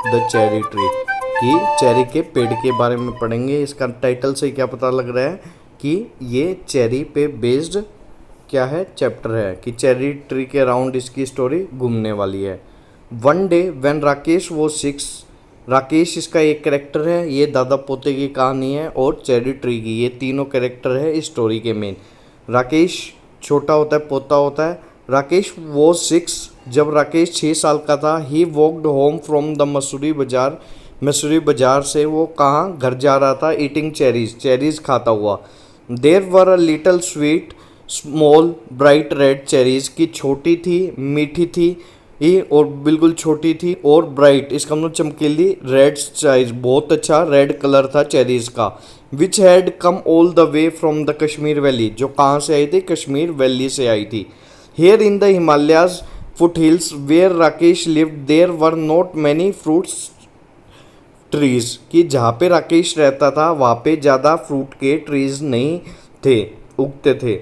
The cherry tree, कि cherry के पेड़ के बारे में पढ़ेंगे। इसका टाइटल से क्या पता लग रहा है कि ये चेरी पे बेस्ड क्या है, चैप्टर है, कि चेरी ट्री के अराउंड इसकी स्टोरी घूमने वाली है। वन डे व्हेन राकेश वो 6, राकेश इसका एक कैरेक्टर है, ये दादा पोते की कहानी है, और चेरी ट्री की, ये तीनों कैरेक्टर है इस स्टोरी के मेन। राकेश छोटा होता है, पोता होता है। राकेश वो 6, जब राकेश 6 साल का था, he walked home from the Mussoorie बाजार, मसूरी बाजार से वो कहाँ घर जा रहा था, ईटिंग चेरीज खाता हुआ। There were a little sweet small bright red cherries, की छोटी थी, मीठी थी, ये और बिल्कुल छोटी थी, और ब्राइट इसका मतलब चमकीली, रेड चेरीज बहुत अच्छा रेड कलर था चेरीज का। Which had come all the way from the Kashmir valley, जो कहाँ से आई थी, कश्मीर वैली से आई थी। Here in the Himalayas foot hills where Rakesh lived there were not many fruits trees, कि जहाँ पे राकेश रहता था वहाँ पे ज़्यादा फ्रूट के ट्रीज नहीं थे, उगते थे।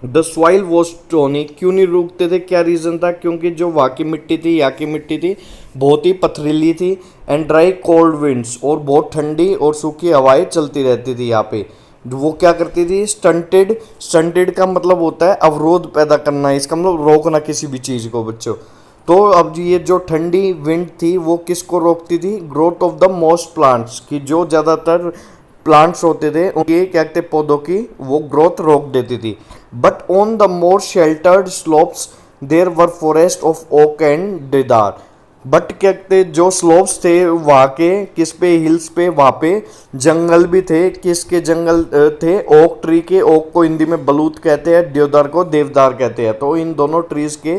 द सॉइल वॉज स्टोनी, क्यों नहीं उगते थे, क्या रीज़न था, क्योंकि जो वहाँ की मिट्टी थी, यहाँ की मिट्टी थी, बहुत ही पथरीली थी। एंड ड्राई कोल्ड विंड्स, और बहुत ठंडी और सूखी हवाएं चलती रहती थी यहाँ पे। वो क्या करती थी, स्टंटेड का मतलब होता है अवरोध पैदा करना, इसका मतलब रोकना किसी भी चीज़ को बच्चों। तो अब ये जो ठंडी विंड थी वो किसको रोकती थी, growth of the most plants, की जो ज़्यादातर प्लांट्स होते थे उनके क्या कहते पौधों की वो ग्रोथ रोक देती थी। But on the more sheltered slopes there were forest of oak and deodar, but क्या कहते जो स्लोप्स थे वहाँ के, किस पे, हिल्स पे, वहाँ पे जंगल भी थे। किसके जंगल थे, ओक ट्री के, ओक को हिंदी में बलूत कहते हैं, देवदार को देवदार कहते हैं। तो इन दोनों ट्रीज के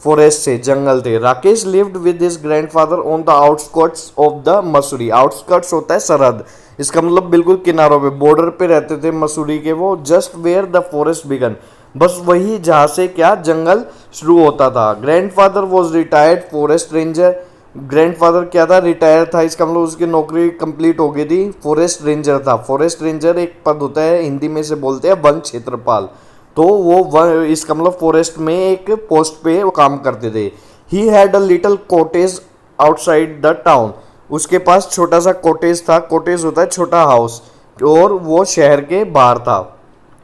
फॉरेस्ट से जंगल थे। Rakesh lived with his grandfather on the outskirts of the Mussoorie, outskirts होता है सरहद, इसका मतलब बिल्कुल किनारों पे, बॉर्डर पे रहते थे मसूरी के वो। Just where the forest began, बस वही जहाँ से क्या जंगल शुरू होता था। Grandfather was retired forest ranger, grandfather क्या था, रिटायर था, इसका मतलब उसकी नौकरी कंप्लीट हो गई थी, फॉरेस्ट रेंजर था। फॉरेस्ट रेंजर एक पद होता है, हिंदी में से बोलते हैं वन क्षेत्रपाल, तो वो इसका मतलब फॉरेस्ट में एक पोस्ट पे वो काम करते थे। He had a little cottage outside the town, उसके पास छोटा सा कॉटेज था, कॉटेज होता है छोटा हाउस, और वो शहर के बाहर था।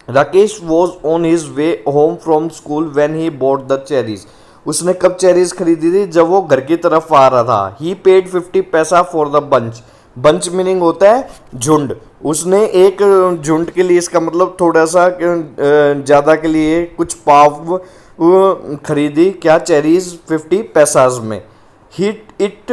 Rakesh was on his way home from school when he bought the cherries, उसने कब चेरीज खरीदी थी, जब वो घर की तरफ आ रहा था। ही पेड 50 पैसा for the bunch, bunch meaning होता है झुंड, उसने एक झुंड के लिए, इसका मतलब थोड़ा सा ज़्यादा के लिए कुछ पाव खरीदी, क्या चेरीज 50 पैसाज में। It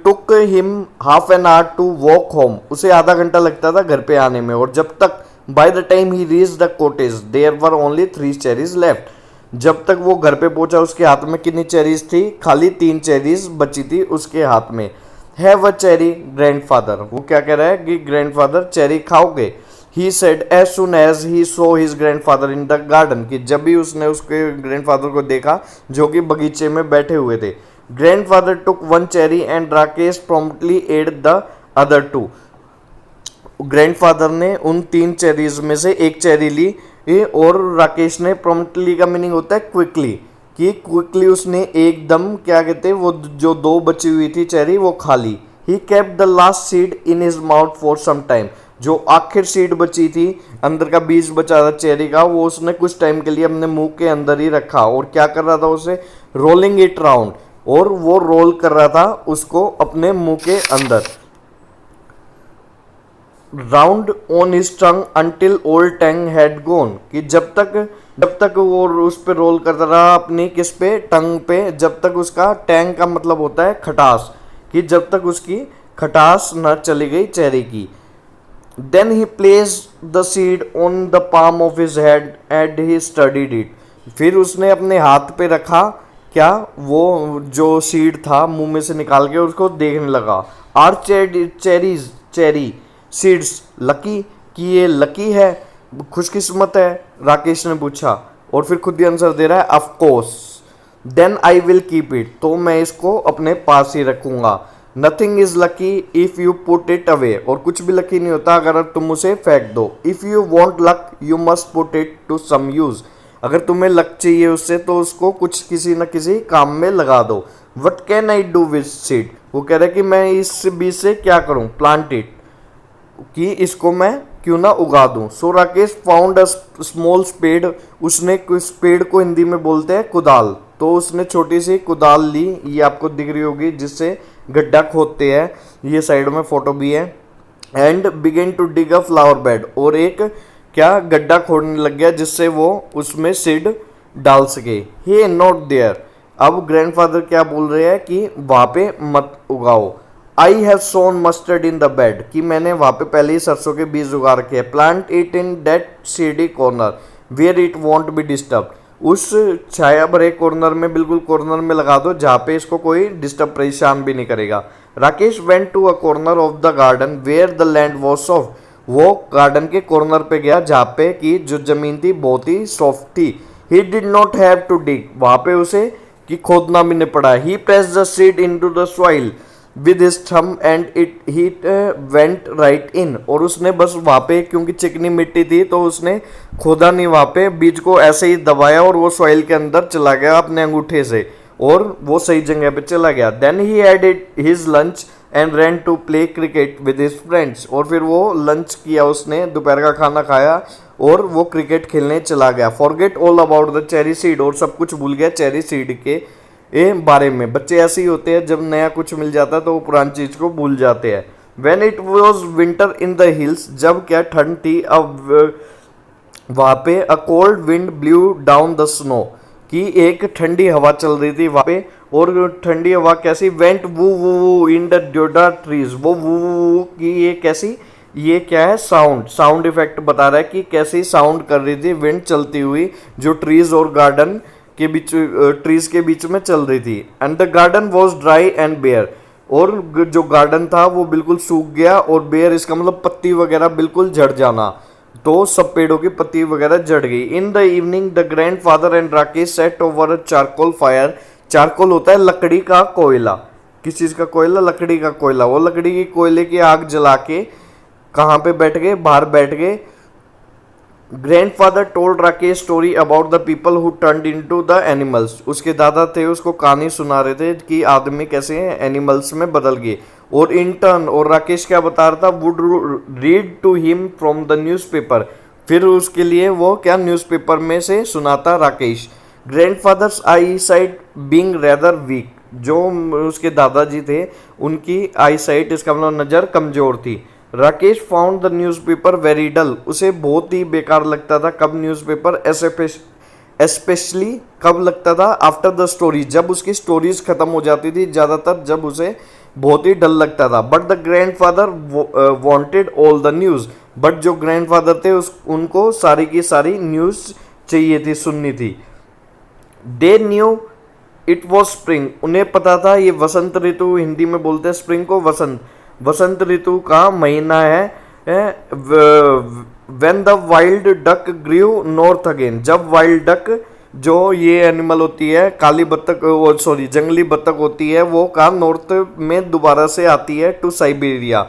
took him half an hour to walk home, उसे आधा घंटा लगता था घर पे आने में। और जब तक by the time he reach the cottage there were only 3 cherries left, जब तक वो घर पे पहुंचा उसके हाथ में कितनी चेरीज थी, खाली 3 चेरीज बची थी उसके हाथ में। हैव अ चेरी ग्रैंडफादर, वो क्या कह रहा है कि ग्रैंडफादर चेरी खाओगे। He said as soon as he saw his grandfather in the garden, कि जब भी उसने उसके ग्रैंडफादर को देखा जो कि बगीचे में बैठे हुए थे। Grandfather took 1 cherry and Rakesh promptly ate the other 2, ग्रैंडफादर ने उन 3 चेरीज में से एक चेरी ली, और राकेश ने, प्रॉम्प्टली का मीनिंग होता है क्विकली, कि क्विकली उसने एकदम क्या कहते हैं वो जो 2 बची हुई थी चेरी वो खा ली। He kept the last seed in his mouth for some time, जो आखिर सीड बची थी, अंदर का बीज बचा था चेरी का, वो उसने कुछ टाइम के लिए अपने मुंह के अंदर ही रखा। और क्या कर रहा था उसे, रोलिंग इट राउंड, और वो रोल कर रहा था उसको अपने मुंह के अंदर, round on his tongue until old tongue had gone, कि जब तक वो उस पे रोल करता रहा अपनी किस पे, टंग पे, जब तक उसका, टैंग का मतलब होता है खटास, कि जब तक उसकी खटास न चली गई चेरी की। Then he placed the seed on the palm of his head and he studied it, फिर उसने अपने हाथ पे रखा, क्या वो जो सीड था मुंह में से निकाल के उसको देखने लगा। Are cherries cherry seeds lucky, कि ये लकी है, खुशकिस्मत है, राकेश ने पूछा, और फिर खुद ही आंसर दे रहा है of course. Then I will keep it, तो मैं इसको अपने पास ही रखूंगा। Nothing is lucky if you put it away, और कुछ भी लकी नहीं होता अगर तुम उसे फेंक दो। If you want luck you must put it to some use, अगर तुम्हें लक चाहिए उससे तो उसको कुछ किसी न किसी काम में लगा दो। What can I do with seed, वो कह रहा है कि मैं इस बीज से क्या करूं, प्लांट इट, कि इसको मैं क्यों ना उगा दूं। So Rakesh found a small spade, उसने स्पेड को हिंदी में बोलते हैं कुदाल, तो उसने छोटी सी कुदाल ली, ये आपको दिख रही होगी, जिससे गड्ढा खोदते हैं, ये साइड में फोटो भी है। And begin to dig a flower bed, और एक क्या गड्ढा खोदने लग गया जिससे वो उसमें सीड डाल सके। ही नॉट देयर, अब ग्रैंडफादर क्या बोल रहे हैं कि वहां पे मत उगाओ। I have sown mustard in the bed, कि मैंने वहां पे पहले ही सरसों के बीज उगा रखे हैं। Plant it in that shady corner where it won't be disturb, उस छाया भरे कॉर्नर में, बिल्कुल कॉर्नर में लगा दो जहाँ पे इसको कोई डिस्टर्ब, परेशान भी नहीं करेगा। Rakesh went to a corner of the garden where the land was soft, वो गार्डन के कॉर्नर पे गया जहाँ पे की जो जमीन थी बहुत ही सॉफ्ट थी। He did not have to dig, वहां पे उसे कि खोदना भी नहीं पड़ा। He press the seed into the soil with his thumb and it went right in, और उसने बस वहां पे, क्योंकि चिकनी मिट्टी थी तो उसने खोदा नहीं, वहां पे बीज को ऐसे ही दबाया और वो सॉइल के अंदर चला गया अपने अंगूठे से, और वो सही जगह पे चला गया। Then he added his lunch and ran to play cricket with his friends, और फिर वो लंच किया, उसने दोपहर का खाना खाया और वो क्रिकेट खेलने चला गया। Forget all about the cherry seed, और सब कुछ भूल गया चेरी सीड के बारे में। बच्चे ऐसे ही होते हैं, जब नया कुछ मिल जाता है तो वो पुरानी चीज को भूल जाते हैं। When it was winter in the hills, जब क्या ठंड थी, अब वहां पे a cold wind blue down the snow, कि एक ठंडी हवा चल रही थी वहां पे, और ठंडी हवा कैसी, went woo woo woo in the deodar trees, वो वू वू की ये कैसी, ये क्या है, साउंड इफेक्ट बता रहा है कि कैसी साउंड कर रही थी विंड चलती हुई, जो ट्रीज और गार्डन के बीच, ट्रीज के बीच में चल रही थी। And the garden was dry and bare, और जो गार्डन था वो बिल्कुल सूख गया, और बेयर इसका मतलब पत्ती वगैरह बिल्कुल झड़ जाना, तो सब पेड़ों की पत्ती वगैरह झड़ गई। In the evening the grandfather and Rakesh set over a charcoal fire, charcoal होता है लकड़ी का कोयला, किस चीज का कोयला, लकड़ी का कोयला, वो लकड़ी की कोयले की आग जला के कहाँ पे बैठ गए, बाहर बैठ गए। Grandfather told Rakesh story about the people who turned into the animals, उसके दादा थे उसको कहानी सुना रहे थे कि आदमी कैसे एनिमल्स में बदल गए। और इन टर्न, और राकेश क्या बता रहा था, would read to him from the newspaper, फिर उसके लिए वो क्या न्यूज़पेपर में से सुनाता Rakesh. Grandfather's eyesight being rather weak, जो उसके दादाजी थे उनकी आई साइट, इसका मतलब नज़र कमज़ोर थी। Rakesh found the newspaper very dull, उसे बहुत ही बेकार लगता था कब न्यूज़पेपर, स्पेशली कब लगता था, आफ्टर द स्टोरी, जब उसकी स्टोरीज खत्म हो जाती थी, ज़्यादातर जब उसे बहुत ही डल लगता था। But the grandfather wanted all the news, but जो ग्रैंडफादर थे उनको सारी की सारी न्यूज़ चाहिए थी, सुननी थी। They knew it was spring, उन्हें पता था ये वसंत ऋतु, हिंदी में बोलते हैं स्प्रिंग को वसंत ऋतु का महीना है। When the wild duck grieve north again, जब वाइल्ड डक, जो ये एनिमल होती है काली बत्तख, सॉरी जंगली बत्तख होती है, वो का नॉर्थ में दोबारा से आती है to Siberia.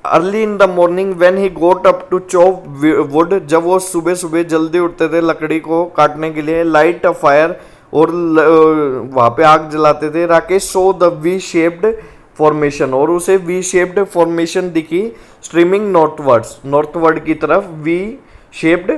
Early in the morning when he got up to chop wood, जब वो सुबह सुबह जल्दी उठते थे लकड़ी को काटने के लिए, लाइट अ फायर, और वहां पे आग जलाते थे। Rakesh so the V shaped formation, और उसे वी शेप्ड फॉर्मेशन दिखी, स्ट्रीमिंग नॉर्थवर्ड की तरफ, वी शेप्ड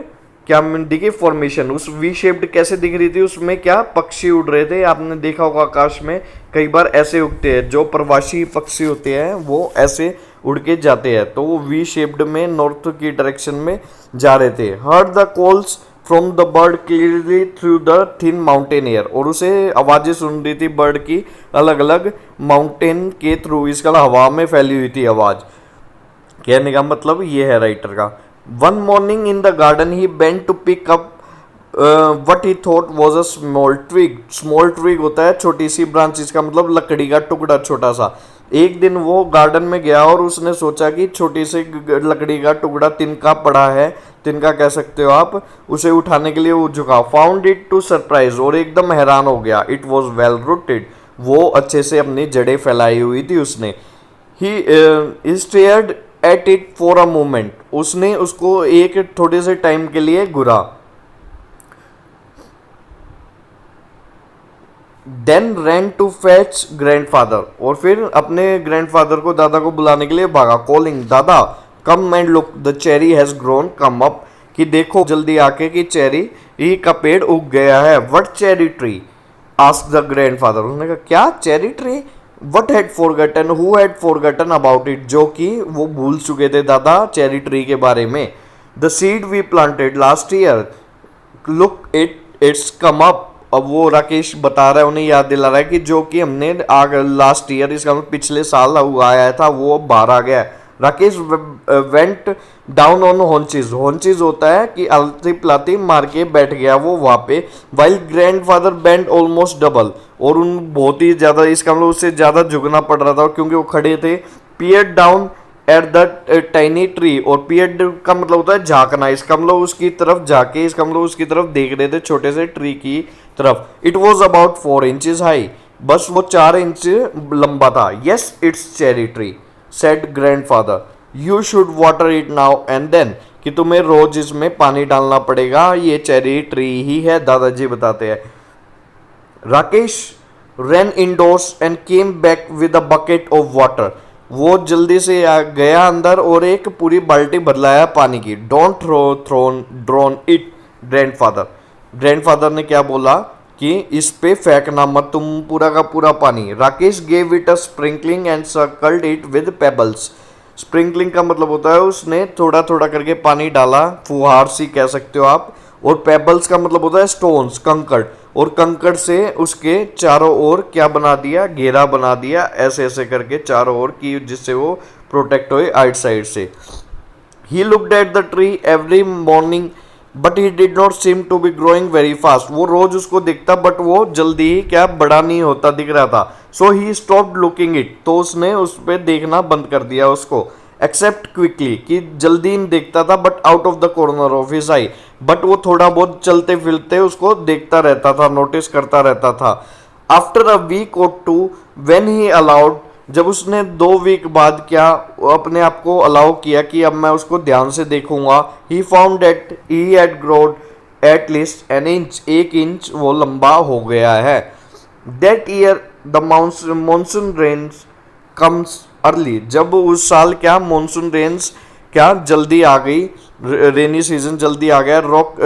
क्या दिखी फॉर्मेशन, उस वी शेप्ड कैसे दिख रही थी, उसमें क्या पक्षी उड़ रहे थे, आपने देखा होगा आकाश में कई बार ऐसे उगते हैं, जो प्रवासी पक्षी होते हैं वो ऐसे उड़ के जाते हैं, तो वो वी शेप्ड में नॉर्थ की डायरेक्शन में जा रहे थे। Heard the calls from the bird clearly through the thin mountain air, और उसे आवाज़ें सुन रही थी बर्ड की अलग अलग माउंटेन के थ्रू, इसका हवा में फैली हुई थी आवाज़। कहने का मतलब ये है राइटर का। One morning in the garden he bent to pick up what he thought was a small twig होता है छोटी सी ब्रांच, इसका मतलब लकड़ी का टुकड़ा छोटा सा। एक दिन वो गार्डन में गया और उसने सोचा कि छोटी सी लकड़ी का टुकड़ा तिनका पड़ा है, तिनका कह सकते हो आप, उसे उठाने के लिए वो झुका। फाउंड इट टू सरप्राइज, और एकदम हैरान हो गया। इट वॉज वेल रूटेड, वो अच्छे से अपनी जड़ें फैलाई हुई थी उसने। He stared at it for a moment, उसने उसको एक थोड़े से टाइम के लिए घुरा। Then ran to fetch grandfather, और फिर अपने ग्रैंडफादर को, दादा को बुलाने के लिए भागा, कॉलिंग दादा come and look the cherry has grown come up, कि देखो जल्दी आके कि चेरी का पेड़ उग गया है। What cherry tree asked the grandfather, उन्होंने कहा क्या cherry tree, what had forgotten, who had forgotten about it, जो कि वो भूल चुके थे दादा चेरी ट्री के बारे में। The seed we planted last year look it's come up, अब वो राकेश बता रहा है, उन्हें याद दिला रहा है कि जो कि हमने लास्ट ईयर, इसका मतलब पिछले साल उगाया था, वो बाहर आ गया है। Rakesh went down on haunches, haunches होता है कि अलती पलाती मार के बैठ गया वो वहाँ पे। While grandfather bent almost double, और उन बहुत ही ज़्यादा, इसका मतलब उससे ज़्यादा झुकना पड़ रहा था क्योंकि वो खड़े थे। Peered down at the tiny tree, और पियर्ड का मतलब होता है झांकना, इसका मतलब उसकी तरफ झाके, इसका मतलब उसकी तरफ देख रहे थे, छोटे से ट्री की तरफ। It was about 4 inches high, बस वो 4 इंच लंबा था। Yes it's cherry tree said grandfather, you should water it now and then, कि तुम्हें रोज इसमें पानी डालना पड़ेगा, ये चेरी ट्री ही है, दादाजी बताते हैं। Rakesh ran indoors and came back with a bucket of water, वो जल्दी से गया अंदर और एक पूरी बाल्टी बदलाया पानी की। Don't drone it grandfather, grandfather ने क्या बोला कि इस पे फेंकना मत तुम पूरा का पूरा पानी। Rakesh gave it a sprinkling and circled it with pebbles, sprinkling का मतलब होता है उसने थोड़ा थोड़ा करके पानी डाला, फुहार सी कह सकते हो आप, और पेबल्स का मतलब होता है स्टोन्स, कंकड़, और कंकड़ से उसके चारों ओर क्या बना दिया, घेरा बना दिया, ऐसे ऐसे करके चारों ओर की, जिससे वो प्रोटेक्ट हो आउट साइड से। He looked at the tree every morning but he did not seem to be growing very fast, वो रोज उसको दिखता बट वो जल्दी ही क्या बड़ा नहीं होता दिख रहा था। सो ही स्टॉप्ड लुकिंग इट, तो उसने उस पर देखना बंद कर दिया उसको। एक्सेप्ट क्विकली, कि जल्दी नहीं देखता था, but out of the corner of his I, but वो थोड़ा बहुत चलते फिरते उसको देखता रहता था, नोटिस करता रहता था। आफ्टर अ वीक और टू व्हेन ही अलाउड, जब उसने 2 वीक बाद क्या अपने आप को अलाउ किया कि अब मैं उसको ध्यान से देखूंगा, he found that he had growed at least an inch, 1 inch वो लंबा हो गया है। That year the monsoon rains comes early, जब उस साल क्या मानसून रेन्स क्या जल्दी आ गई, रेनी सीजन जल्दी आ गया।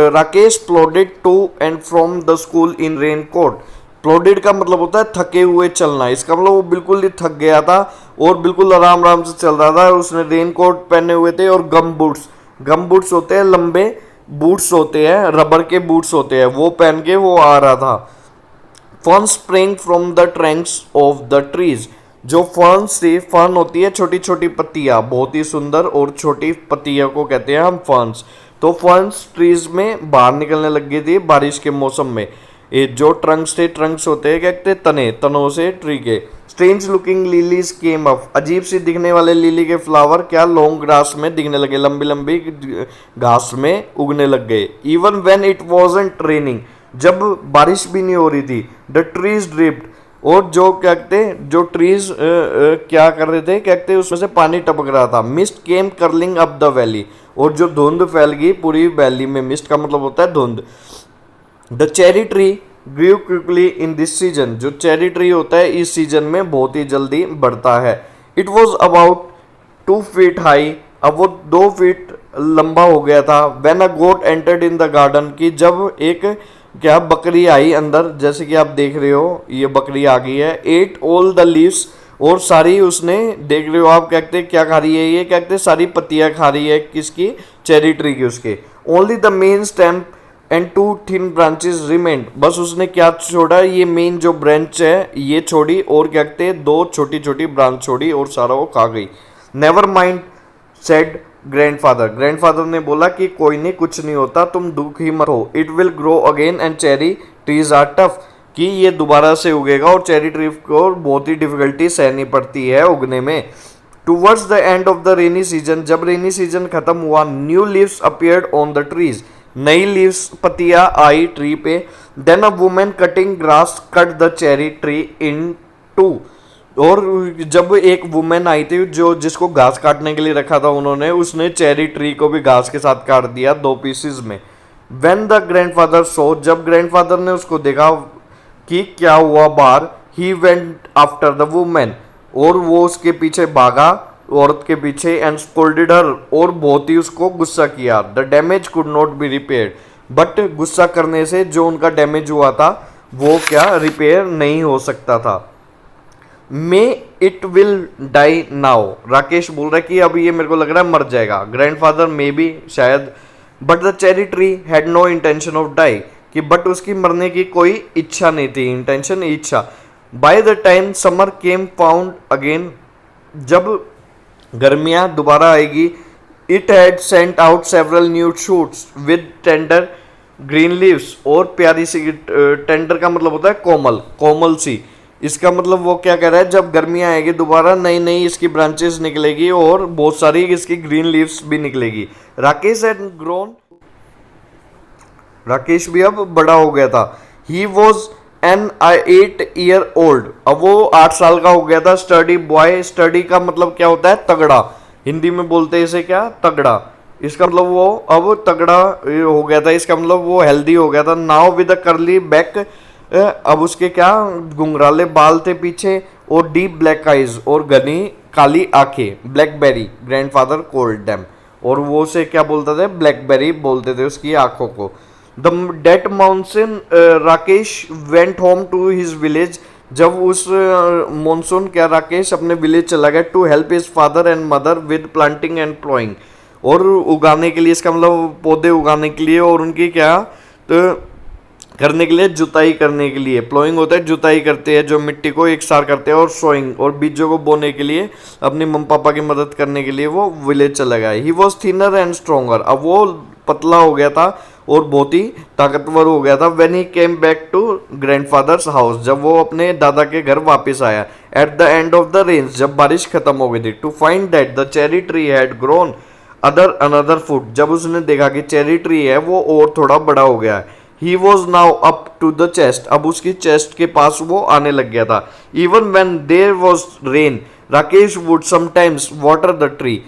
Rakesh plodded to and from the school in raincoat, plodded का मतलब होता है थके हुए चलना, इसका मतलब वो बिल्कुल ही थक गया था और बिल्कुल आराम आराम से चल रहा था। उसने रेन कोट पहने हुए थे और गम बूट्स होते हैं, लंबे बूट्स होते हैं, रबर के बूट्स होते हैं, वो पहन के वो आ रहा था। Fern spring from the Trunks of the trees, जो फर्न से, फर्न होती है छोटी छोटी पत्तियां, बहुत ही सुंदर और छोटी पत्तियों को कहते हैं हम फर्न्स। तो फर्न्स ट्रीज में बाहर निकलने लग गई थी बारिश के मौसम में। ये जो ट्रंक्स थे, ट्रंक्स होते हैं क्या कहते हैं, तने, तनों से ट्री के। Strange looking lilies came up, अजीब सी दिखने वाले लिली के फ्लावर क्या लॉन्ग ग्रास में दिखने लगे, लंबी लंबी घास में उगने लग गए। Even when it wasn't raining, जब बारिश भी नहीं हो रही थी। द ट्रीज ड्रिप्ड, और जो क्या कहते, जो ट्रीज क्या कर रहे थे, क्या कहते उसमें से पानी टपक रहा था। Mist came curling up the valley, और जो धुंध फैल गई पूरी वैली में, मिस्ट का मतलब होता है धुंध। The cherry tree grew quickly in this season, जो चेरी ट्री होता है इस सीजन में बहुत ही जल्दी बढ़ता है। It was about 2 feet high, अब वो 2 फीट लंबा हो गया था। When a goat entered in the garden, की जब एक क्या बकरी आई अंदर, जैसे कि आप देख रहे हो ये बकरी आ गई है। एट ऑल द लीव्स, और सारी उसने, देख रहे हो आप क्या कहते हैं क्या खा रही है, ये क्या कहते हैं सारी पत्तियां खा रही है, किसकी, चेरी ट्री की, उसके। Only the main stem and 2 thin branches remained, बस उसने क्या छोड़ा, ये मेन जो ब्रांच है ये छोड़ी, और क्या कहते हैं 2 छोटी छोटी ब्रांच छोड़ी और सारा वो खा गई। नेवर माइंड सेड ग्रैंडफादर ने बोला कि कोई नहीं, कुछ नहीं होता, तुम दुखी मत हो। It will grow again and cherry trees are tough, कि ये दोबारा से उगेगा और चेरी ट्री को बहुत ही डिफिकल्टी सहनी पड़ती है उगने में। Towards the end of the rainy season, जब रेनी सीजन खत्म हुआ, new leaves appeared on the trees, नई लीव्स पत्तियां आई ट्री पे। Then a women cutting grass cut the cherry tree in 2, और जब एक वुमेन आई थी जो जिसको घास काटने के लिए रखा था उन्होंने, उसने चेरी ट्री को भी घास के साथ काट दिया 2 पीसेस में। व्हेन द ग्रैंडफादर सो, जब ग्रैंडफादर ने उसको देखा, कि क्या हुआ बाहर। He went after the women, और वो उसके पीछे भागा, औरत के पीछे, एंड स्कोल्डेड हर, और बहुत ही उसको गुस्सा किया। The damage could not be repaired, but गुस्सा करने से जो उनका डैमेज हुआ था वो क्या रिपेयर नहीं हो सकता था। May it will die now, Rakesh बोल रहा है कि अब ये मेरे को लग रहा है मर जाएगा। ग्रैंडफादर मे बी, शायद। But the cherry tree had no intention of die, कि बट उसकी मरने की कोई इच्छा नहीं थी, इंटेंशन इच्छा। By the time summer came found again, जब गर्मियां दोबारा आएगी, it had sent out several new shoots with tender green leaves, और प्यारी सी, टेंडर का मतलब होता है कोमल, कोमल सी। इसका मतलब वो क्या कह रहा है, जब गर्मियां आएगी दोबारा नई नई इसकी ब्रांचेस निकलेगी और बहुत सारी इसकी ग्रीन लीव्स भी निकलेगी। राकेश हैड ग्रोन, राकेश भी अब बड़ा हो गया था। He was an 8 year old, अब वो 8 साल का हो गया था। स्टडी बॉय, स्टडी का मतलब क्या होता है, तगड़ा, हिंदी में बोलते हैं इसे क्या, तगड़ा। इसका मतलब वो अब तगड़ा हो गया था, इसका मतलब वो हेल्दी हो गया था। Now with a curly back, अब उसके क्या घुंघराले बाल थे पीछे, और डीप ब्लैक आइज, और घनी काली आंखें। ब्लैकबेरी ग्रैंडफादर कोल्ड देम, और वो उसे क्या बोलते थे, ब्लैकबेरी बोलते थे उसकी आंखों को। The that monsoon, Rakesh went home to his village, जब उस मानसून क्या राकेश अपने विलेज चला गया, to help his father and mother with planting and ploughing, और उगाने के लिए, इसका मतलब पौधे उगाने के लिए, और उनकी क्या तो करने के लिए, जुताई करने के लिए। प्लोइंग होता है जुताई करते हैं, जो मिट्टी को एक सार करते हैं, और सोइंग, और बीजों को बोने के लिए अपनी मम्मी पापा की मदद करने के लिए वो विलेज चला गया। He was thinner and stronger, अब वो पतला हो गया था और बहुत ही ताकतवर हो गया था। When he came back to grandfather's house, जब वो अपने दादा के घर वापस आया। At the end of the rains, जब बारिश खत्म हो गई थी। To find that the cherry tree had grown another foot, जब उसने देखा कि चेरी ट्री है वो और थोड़ा बड़ा हो गया है। He was now up to the chest, अब उसकी चेस्ट के पास वो आने लग गया था। Even when there was rain, Rakesh would sometimes water the tree,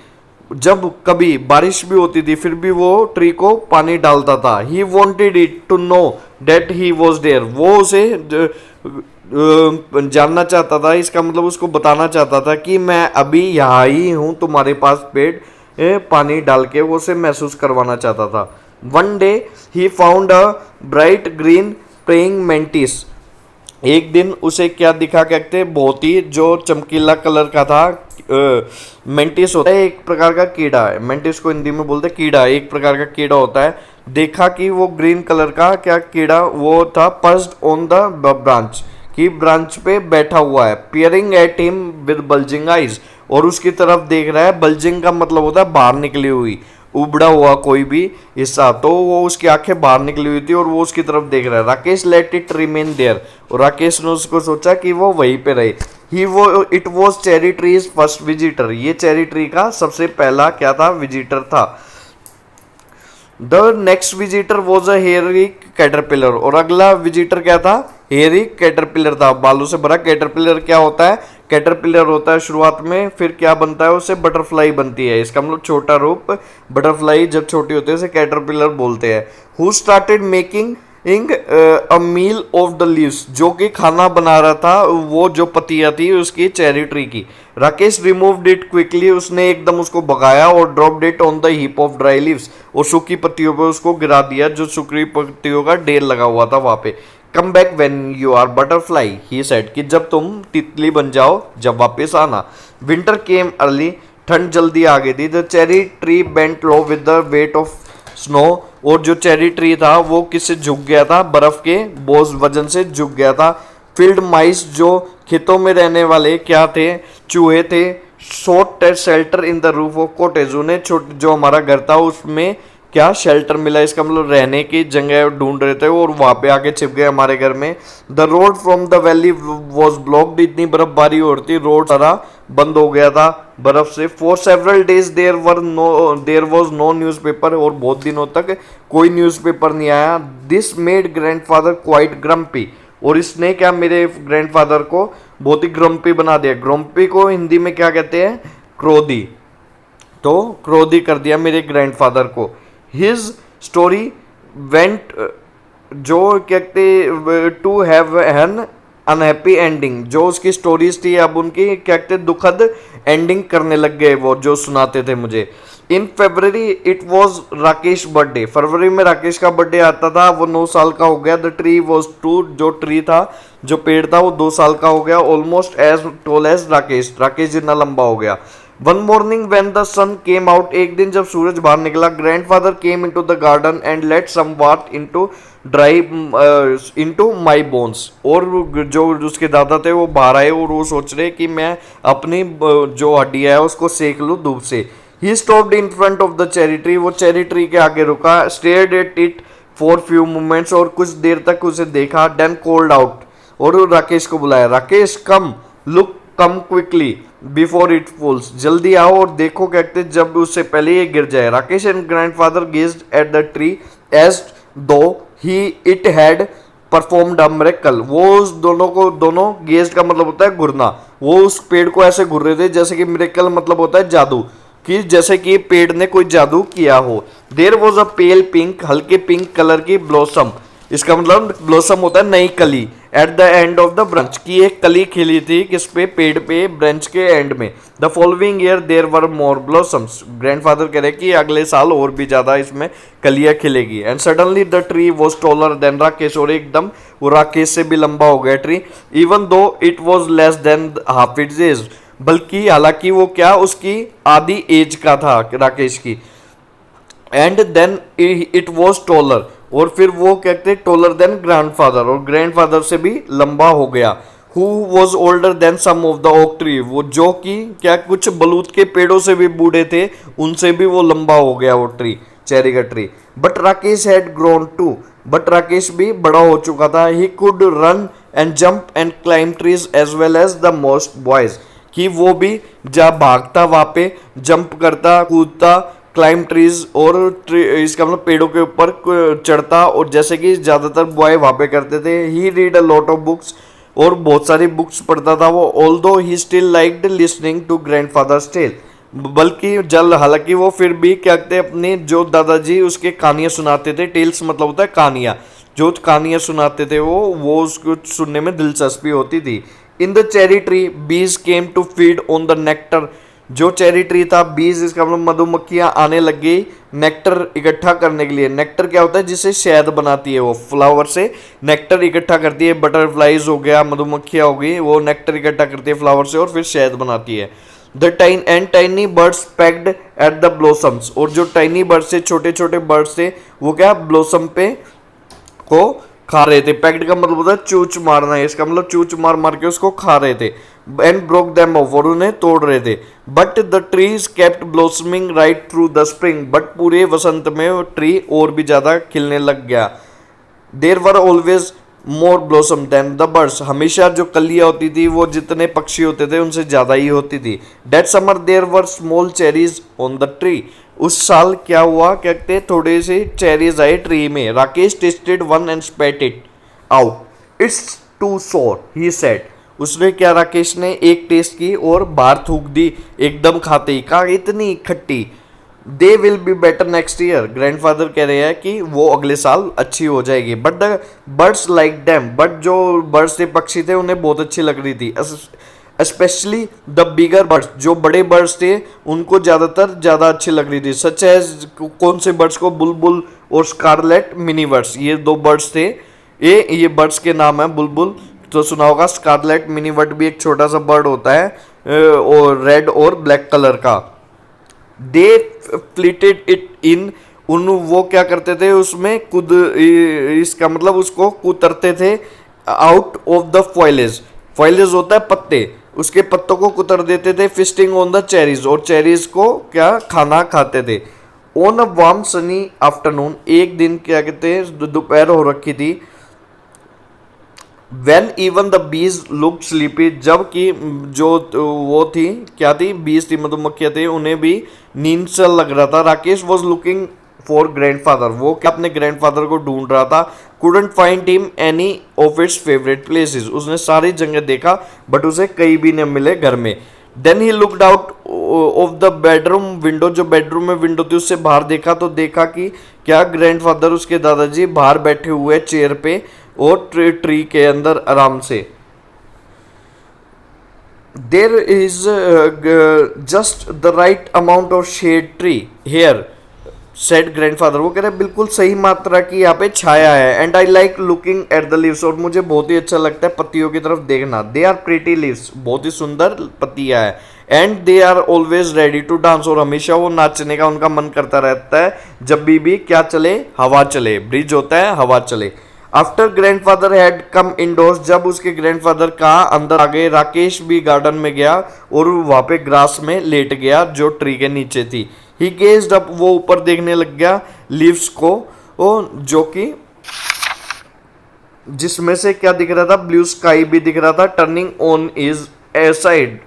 जब कभी बारिश भी होती थी फिर भी वो ट्री को पानी डालता था। He wanted it to know that he was there, वो उसे जानना चाहता था, इसका मतलब उसको बताना चाहता था कि मैं अभी यहाँ ही हूँ तुम्हारे पास पेड़ पानी डाल के, वो उसे महसूस करवाना चाहता था। One day he found a bright green praying mantis, एक दिन उसे क्या दिखा, कहते बहुत ही जो चमकीला कलर का था। मेंटिस होता है एक प्रकार का कीड़ा है, मेंटिस को हिंदी में बोलते हैं कीड़ा, एक प्रकार का कीड़ा होता है। देखा कि वो ग्रीन कलर का क्या कीड़ा वो था, पर्स्ड ऑन द ब्रांच, की ब्रांच पे बैठा हुआ है। Peering at him with bulging eyes, और उसकी तरफ देख रहा है। बल्जिंग का मतलब होता है बाहर निकली हुई, उबड़ा हुआ कोई भी हिस्सा, तो वो उसकी आंखें बाहर निकली हुई थी और वो उसकी तरफ देख रहा है। Rakesh let it remain there, और राकेश ने उसको सोचा कि वो वहीं पे रहे। It was cherry trees first visitor, ये चेरी ट्री का सबसे पहला क्या था, विजिटर था। The next visitor was a hairy caterpillar, और अगला विजिटर क्या था, हेयरी कैटरपिलर था, बालों से भरा। कैटरपिलर क्या होता है, कैटरपिलर होता है शुरुआत में, फिर क्या बनता है उससे बटरफ्लाई बनती है, इसका मतलब छोटा रूप बटरफ्लाई जब छोटी होती है उसे कैटरपिलर बोलते हैं। Who started making a meal of the leaves, जो कि खाना बना रहा था वो जो पत्तियां थी उसकी चेरी ट्री की। राकेश रिमूव्ड इट क्विकली, उसने एकदम उसको भगाया, और dropped it on the heap of dry leaves, और सूखी पत्तियों पे उसको गिरा दिया, जो सूखी पत्तियों का ढेर लगा हुआ था वहां पे। Come back when you are butterfly, he said, कि जब तुम तितली बन जाओ जब वापस आना। विंटर केम अर्ली, ठंड जल्दी आ गई थी। The cherry tree bent low with the weight of snow, और जो चेरी ट्री था वो किससे झुक गया था, बर्फ के बोझ वजन से झुक गया था। फील्ड माइस, जो खेतों में रहने वाले क्या थे, चूहे थे। Short shelter in the roof of cottage, उन्हें छोटे जो हमारा घर था उसमें क्या शेल्टर मिला, इसका मतलब रहने की जगह ढूंढ रहे थे और वहां पे आके छिप गए हमारे घर में। The road from the valley was blocked, इतनी बर्फबारी हो रही थी, रोड सारा बंद हो गया था बर्फ से। For several days there was no newspaper, और बहुत दिनों तक कोई न्यूज़पेपर नहीं आया। This made grandfather quite grumpy, और इसने क्या मेरे ग्रैंडफादर को बहुत ही ग्रम्पी बना दिया। ग्रम्पी को हिंदी में क्या कहते हैं, क्रोधी, तो क्रोधी कर दिया मेरे ग्रैंडफादर को। हिज स्टोरी वेंट जो कहते to have an unhappy ending, जो उसकी स्टोरीज थी अब उनकी क्या कहते दुखद एंडिंग करने लग गए वो जो सुनाते थे मुझे। इन फरवरी इट वॉज राकेश बर्थडे, फरवरी में राकेश का बर्थडे आता था, वो 9 साल का हो गया। द ट्री वॉज टू, जो ट्री था जो पेड़ था वो 2 साल का हो गया। Almost as tall as Rakesh, Rakesh जितना लंबा हो गया। One morning when the sun came out, एक दिन जब सूरज बाहर निकला, grandfather came into the garden and let some वाट into dry into my bones, और जो उसके दादा थे वो बाहर आए और वो सोच रहे कि मैं अपनी जो हड्डियां है उसको सेक लूँ धूप से। He stopped in front of the cherry tree, वो चेरी ट्री के आगे रुका। Stared at it for few moments, और कुछ देर तक उसे देखा। देन कॉल्ड आउट, और राकेश को बुलाया, राकेश कम look come quickly before it falls, जल्दी आओ और देखो कहते जब उससे पहले ये गिर जाए। Rakesh and grandfather gazed at the tree as though he it had performed a miracle, वो उस दोनों गेज्ड का मतलब होता है घुरना, वो उस पेड़ को ऐसे घुर रहे थे जैसे कि मिरेकल मतलब होता है जादू, कि जैसे कि पेड़ ने कोई जादू किया हो। There was a pale pink, हल्के पिंक कलर की ब्लॉसम, इसका मतलब ब्लॉसम होता है नई कली, at the end of the branch, की एक कली खिली थी किस पे, पेड़ पे, ब्रांच के एंड में। The following year there were more blossoms, grandfather कह रहे कि अगले साल और भी ज्यादा इसमें कलियां खिलेगी। And suddenly the tree was taller than Rakesh, और एकदम वो राकेश से भी लंबा हो गया tree. Even though it was less than half its age, बल्कि हालांकि वो क्या उसकी आधी एज का था राकेश की। And then it was taller, और फिर वो कहते टॉलर देन ग्रैंडफादर, और ग्रैंडफादर से भी लंबा हो गया। Who was older than some of the oak tree, वो जो कि क्या कुछ बलूत के पेड़ों से भी बूढ़े थे, उनसे भी वो लंबा हो गया वो ट्री, चेरी का tree. But Rakesh had grown too, but Rakesh भी बड़ा हो चुका था। He could run and jump and climb trees as well as the most boys, कि वो भी जहाँ भागता वहाँ पे जंप करता, कूदता, क्लाइम ट्रीज, और इसका मतलब पेड़ों के ऊपर चढ़ता, और जैसे कि ज़्यादातर बॉय वहाँ पे करते थे। He read a lot of books, और बहुत सारी बुक्स पढ़ता था वो। Although he still liked listening to grandfather's tale, बल्कि हालांकि वो फिर भी क्या कहते अपने जो दादाजी उसके कहानियाँ सुनाते थे, टेल्स मतलब होता है कहानियाँ, जो कहानियाँ सुनाते थे वो उसको सुनने में दिलचस्पी होती थी। In the cherry tree bees came to feed on the nectar, जो चेरी ट्री था बीज इसका मतलब मधुमक्खियां आने लग गई नेक्टर इकट्ठा करने के लिए। नेक्टर क्या होता है, जिसे शहद बनाती है, वो फ्लावर से नेक्टर इकट्ठा करती है। बटरफ्लाइज हो गया, मधुमक्खियां हो गई, वो नेक्टर इकट्ठा करती है फ्लावर से और फिर शहद बनाती है। The tiny birds packed at the blossoms, और जो टाइनी बर्ड्स थे, छोटे छोटे बर्ड्स थे, वो क्या ब्लॉसम पे को खा रहे थे। पैक्ड का मतलब होता है चूच मारना है, इसका मतलब चूच मार मार के उसको खा रहे थे। एंड ब्रोक देम ऑफ, और उन्हें तोड़ रहे थे। But the trees kept blossoming right through the spring, but पूरे वसंत में वो ट्री और भी ज्यादा खिलने लग गया। There were always more blossom than the birds, हमेशा जो कलियां होती थी वो जितने पक्षी होते थे उनसे ज्यादा ही होती थी। That summer there were small cherries on the tree, उस साल क्या हुआ, कहते थोड़े से चेरीज आए ट्री में। Rakesh tasted one and spat it out, it's too sour he said, उसने क्या राकेश ने एक टेस्ट की और बाहर थूक दी एकदम खाते ही, कहा इतनी खट्टी। They will be better next year, grandfather कह रहे हैं कि वो अगले साल अच्छी हो जाएगी। But the birds like damn, but जो बर्ड्स थे पक्षी थे उन्हें बहुत अच्छी लग रही थी। स्पेशली द बिगर बर्ड्स, जो बड़े बर्ड्स थे उनको ज़्यादा अच्छी लग रही थी। सच एज कौन से बर्ड्स को, बुलबुल और स्कारलेट मिनी बर्ड्स, ये दो बर्ड्स थे। ये बर्ड्स के नाम है, बुलबुल तो सुना होगा, स्कारलेट मिनी बर्ड भी एक छोटा सा बर्ड होता है और रेड और ब्लैक कलर का। दे फ्लिटेड इट इन, उन वो क्या करते थे उसमें इसका मतलब उसको कुतरते थे आउट ऑफ द फॉइलेज, फॉइलेज होता है पत्ते, उसके पत्तों को कुतर देते थे। फिस्टिंग ऑन द चेरीज, और चेरीज को क्या खाना खाते थे। On a warm Sunny afternoon, एक दिन क्या कहते हैं दोपहर हो रखी थी। When even the bees looked sleepy, जबकि जो वो थी क्या थी, बीज थी, मधुमक्खियां थी, उन्हें भी नींद सा लग रहा था। Rakesh was looking for grandfather, वो क्या अपने ग्रैंडफादर को ढूंढ रहा था। couldn't find him any of its favorite places, उसने सारी जगह देखा बट उसे कहीं भी नहीं मिले घर में। Then he looked out of the bedroom window, जो बेडरूम में विंडो थी उससे बाहर देखा तो देखा कि क्या ग्रैंडफादर उसके दादाजी बाहर बैठे हुए चेयर पे और ट्री के अंदर आराम से। There is just the right amount of shade tree here said grandfather, वो कह रहे हैं बिल्कुल सही मात्रा की यहाँ पे छाया है। And I like looking at the leaves, और मुझे बहुत ही अच्छा लगता है पत्तियों की तरफ देखना। दे आर प्रीटी लीव्स, बहुत ही सुंदर पत्तियां है। And they are always ready to dance, और हमेशा वो नाचने का उनका मन करता रहता है जब भी क्या चले, हवा चले, ब्रिज होता है हवा चले। After grandfather had come indoors, जब उसके ग्रैंडफादर कहा अंदर आ गए, राकेश भी गार्डन में गया और वहां पे ग्रास में लेट गया जो ट्री के नीचे थी। ही गेज्ड अप, वो ऊपर देखने लग गया लीव्स को, जो कि जिसमें से क्या दिख रहा था, ब्लू स्काई भी दिख रहा था। Turning on is a side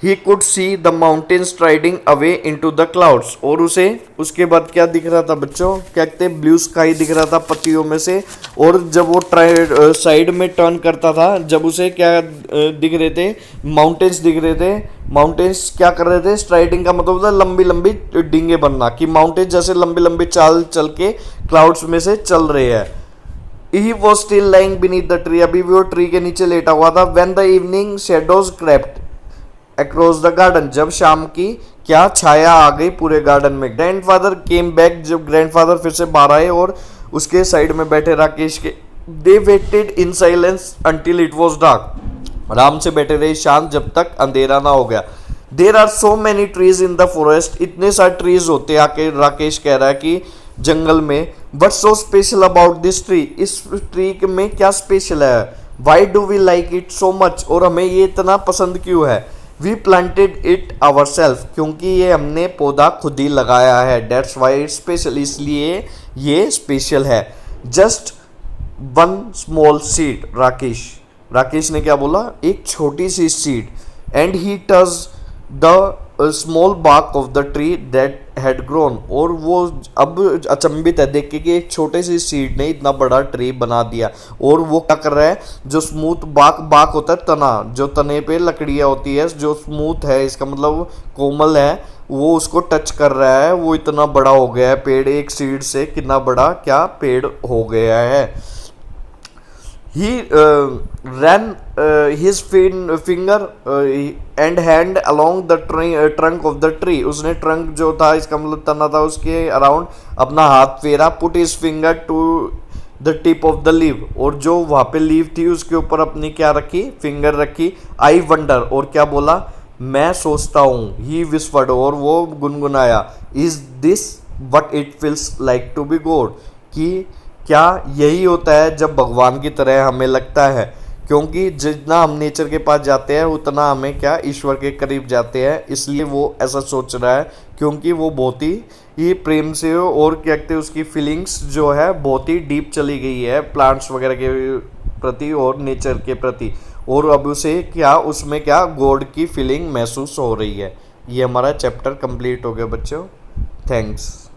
he could see the mountain striding away into the clouds, और उसे उसके बाद क्या दिख रहा था बच्चों, क्या कहते हैं, ब्लू स्काई दिख रहा था पत्तियों में से। और जब वो साइड में टर्न करता था, जब उसे क्या दिख रहे थे, माउंटेन्स दिख रहे थे। माउंटेन्स क्या कर रहे थे, स्ट्राइडिंग का मतलब होता है लंबी लंबी डींगे बनना, कि माउंटेन जैसे लंबी लंबी चाल चल के क्लाउड्स में से चल रहे हैं। He was still lying beneath the tree, अभी भी वो ट्री के नीचे लेटा हुआ था। When the evening shadows crept across the garden, जब शाम की क्या छाया आ गई पूरे गार्डन में। ग्रैंडफादर केम बैक, जब ग्रैंडफादर फिर से बाहर आए और उसके साइड में बैठे राकेश के। They waited in silence until it was dark, आराम से बैठे रहे शांत जब तक अंधेरा ना हो गया। There are so many trees in the forest, इतने सारे ट्रीज होते हैं, आके राकेश कह रहा है कि जंगल में। What's so special about this tree, इस ट्री में क्या स्पेशल है। Why do we like it so much, और हमें ये इतना पसंद क्यों है। We planted it ourselves, क्योंकि ये हमने पौधा खुद ही लगाया है। That's why it's special, इसलिए ये स्पेशल है। Just one small seed, Rakesh ने क्या बोला, एक छोटी सी seed. And he touch the small bark of the tree that had grown, और वो अब अचंभित है देख के कि एक छोटे सी सीड ने इतना बड़ा ट्री बना दिया। और वो क्या कर रहा है, जो स्मूथ बाक होता है तना, जो तने पे लकड़ियाँ होती है, जो स्मूथ है, इसका मतलब कोमल है, वो उसको टच कर रहा है। वो इतना बड़ा हो गया है पेड़, एक सीड से कितना बड़ा क्या पेड़ हो गया है। He ran his finger and hand along the trunk of the tree, उसने ट्रंक जो था, इसका मतलब तना था, उसके अराउंड अपना हाथ फेरा। Put his finger to the tip of the leaf, और जो वहाँ पे लीव थी उसके ऊपर अपनी क्या रखी, फिंगर रखी। I wonder, और क्या बोला, मैं सोचता हूँ। He whispered, और वो गुनगुनाया। Is this what it feels like to be God, कि क्या यही होता है जब भगवान की तरह हमें लगता है। क्योंकि जितना हम नेचर के पास जाते हैं उतना हमें क्या ईश्वर के करीब जाते हैं, इसलिए वो ऐसा सोच रहा है, क्योंकि वो बहुत ही प्रेम से और क्या कहते हैं, उसकी फीलिंग्स जो है बहुत ही डीप चली गई है प्लांट्स वगैरह के प्रति और नेचर के प्रति, और अब उसे क्या उसमें क्या गॉड की फीलिंग महसूस हो रही है। ये हमारा चैप्टर कंप्लीट हो गया बच्चों, थैंक्स।